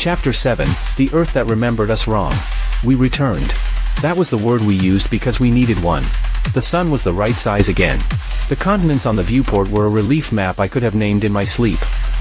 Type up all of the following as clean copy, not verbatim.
Chapter 7, The Earth That Remembered Us Wrong. We returned. That was the word we used because we needed one. The sun was the right size again. The continents on the viewport were a relief map I could have named in my sleep.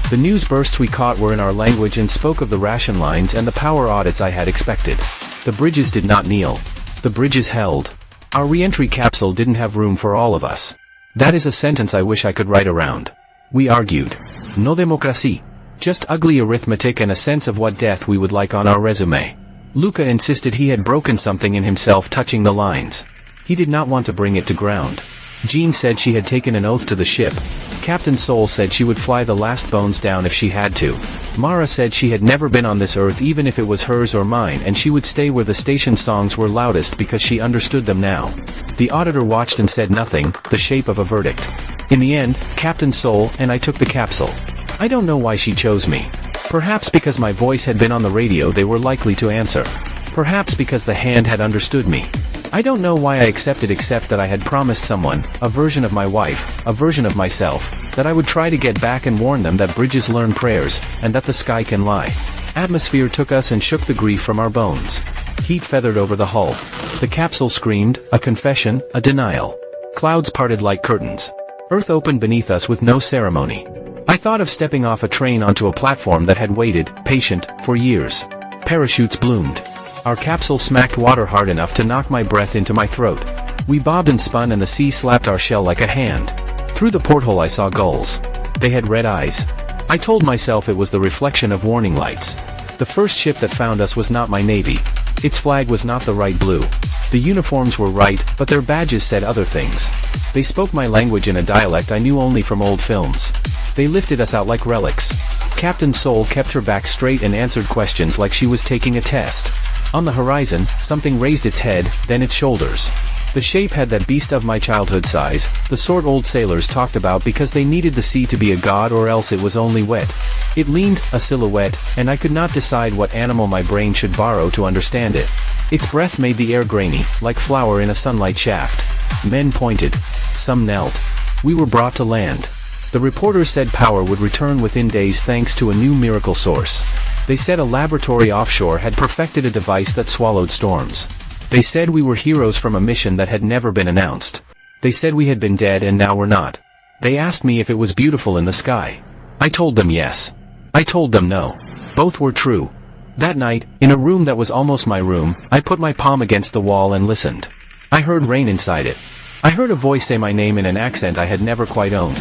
The news bursts we caught were in our language and spoke of the ration lines and the power audits I had expected. The bridges did not kneel. The bridges held. Our reentry capsule didn't have room for all of us. That is a sentence I wish I could write around. We argued. No democracy. Just ugly arithmetic and a sense of what death we would like on our resume. Luca insisted he had broken something in himself touching the lines. He did not want to bring it to ground. Jean said she had taken an oath to the ship. Captain Sol said she would fly the last bones down if she had to. Mara said she had never been on this earth even if it was hers or mine, and she would stay where the station songs were loudest because she understood them now. The auditor watched and said nothing, the shape of a verdict. In the end, Captain Sol and I took the capsule. I don't know why she chose me. Perhaps because my voice had been on the radio they were likely to answer. Perhaps because the hand had understood me. I don't know why I accepted except that I had promised someone, a version of my wife, a version of myself, that I would try to get back and warn them that bridges learn prayers, and that the sky can lie. Atmosphere took us and shook the grief from our bones. Heat feathered over the hull. The capsule screamed, a confession, a denial. Clouds parted like curtains. Earth opened beneath us with no ceremony. I thought of stepping off a train onto a platform that had waited, patient, for years. Parachutes bloomed. Our capsule smacked water hard enough to knock my breath into my throat. We bobbed and spun and the sea slapped our shell like a hand. Through the porthole I saw gulls. They had red eyes. I told myself it was the reflection of warning lights. The first ship that found us was not my navy. Its flag was not the right blue. The uniforms were right, but their badges said other things. They spoke my language in a dialect I knew only from old films. They lifted us out like relics. Captain Sol kept her back straight and answered questions like she was taking a test. On the horizon, something raised its head, then its shoulders. The shape had that beast of my childhood size, the sort old sailors talked about because they needed the sea to be a god or else it was only wet. It leaned, a silhouette, and I could not decide what animal my brain should borrow to understand it. Its breath made the air grainy, like flour in a sunlight shaft. Men pointed. Some knelt. We were brought to land. The reporters said power would return within days thanks to a new miracle source. They said a laboratory offshore had perfected a device that swallowed storms. They said we were heroes from a mission that had never been announced. They said we had been dead and now were not. They asked me if it was beautiful in the sky. I told them yes. I told them no. Both were true. That night, in a room that was almost my room, I put my palm against the wall and listened. I heard rain inside it. I heard a voice say my name in an accent I had never quite owned.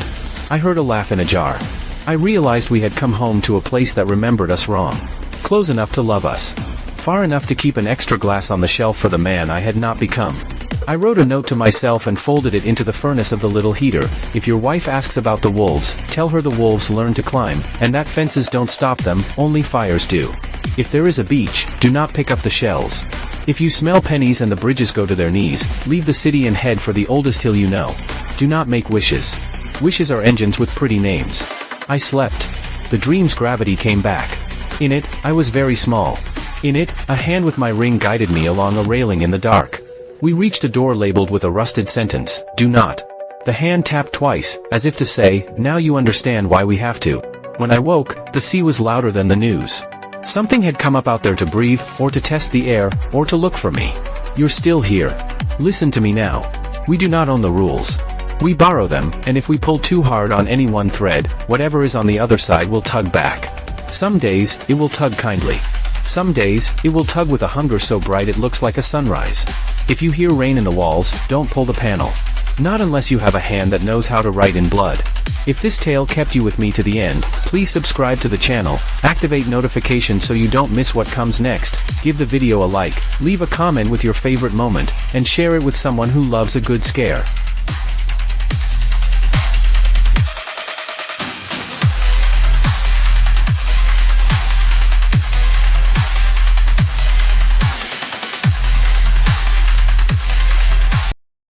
I heard a laugh in a jar. I realized we had come home to a place that remembered us wrong. Close enough to love us. Far enough to keep an extra glass on the shelf for the man I had not become. I wrote a note to myself and folded it into the furnace of the little heater. If your wife asks about the wolves, tell her the wolves learn to climb, and that fences don't stop them, only fires do. If there is a beach, do not pick up the shells. If you smell pennies and the bridges go to their knees, leave the city and head for the oldest hill you know. Do not make wishes. Wishes are engines with pretty names. I slept. The dream's gravity came back. In it, I was very small. In it, a hand with my ring guided me along a railing in the dark. We reached a door labeled with a rusted sentence, "Do not." The hand tapped twice, as if to say, now you understand why we have to. When I woke, the sea was louder than the news. Something had come up out there to breathe, or to test the air, or to look for me. You're still here. Listen to me now. We do not own the rules. We borrow them, and if we pull too hard on any one thread, whatever is on the other side will tug back. Some days, it will tug kindly. Some days, it will tug with a hunger so bright it looks like a sunrise. If you hear rain in the walls, don't pull the panel. Not unless you have a hand that knows how to write in blood. If this tale kept you with me to the end, please subscribe to the channel, activate notifications so you don't miss what comes next, give the video a like, leave a comment with your favorite moment, and share it with someone who loves a good scare.